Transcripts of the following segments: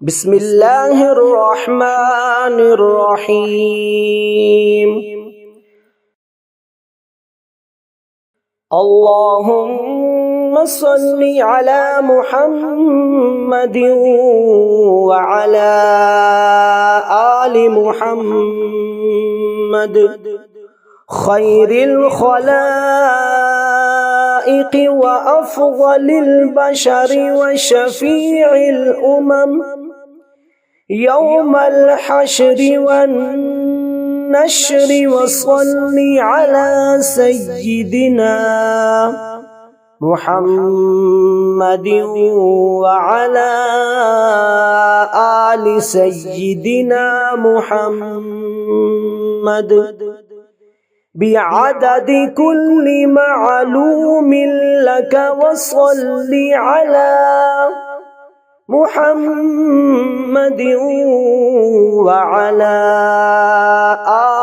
بسم الله الرحمن الرحيم. اللهم صل على محمد وعلى آل محمد خير الخلائق وأفضل البشر وشفيع الأمم يوم الحشر والنشر. وصل على سيدنا محمد وعلى آل سيدنا محمد بعدد كل معلوم لك. وصل على محمد وعلى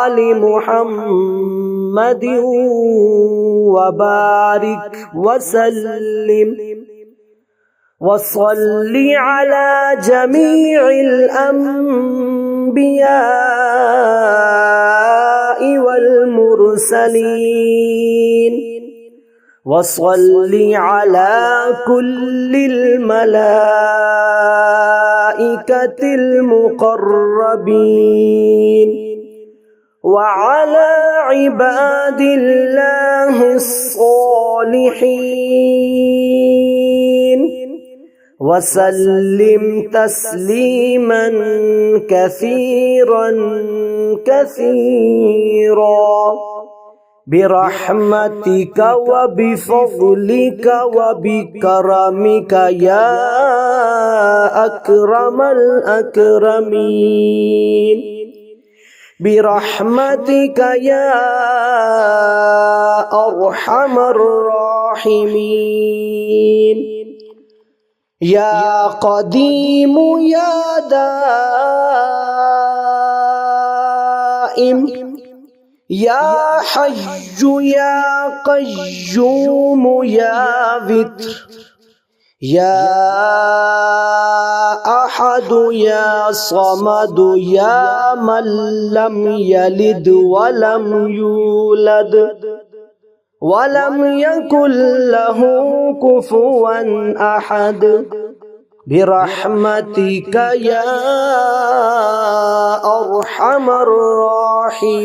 آل محمد وبارك وسلم. وصل على جميع الأنبياء والمرسلين. وصل على كل الملائكة المقربين وعلى عباد الله الصالحين. وسلم تسليما كثيرا كثيرا برحمتك وبفضلك وبكرمك يا أكرم الأكرمين. برحمتك يا أرحم الراحمين. يا قديم يا دائم يا حي يا قيوم يا وتر يا أحد يا صمد يا من لم يلد ولم يولد ولم يكن له كفوا أحد. برحمتك يا أرحم الراحمين.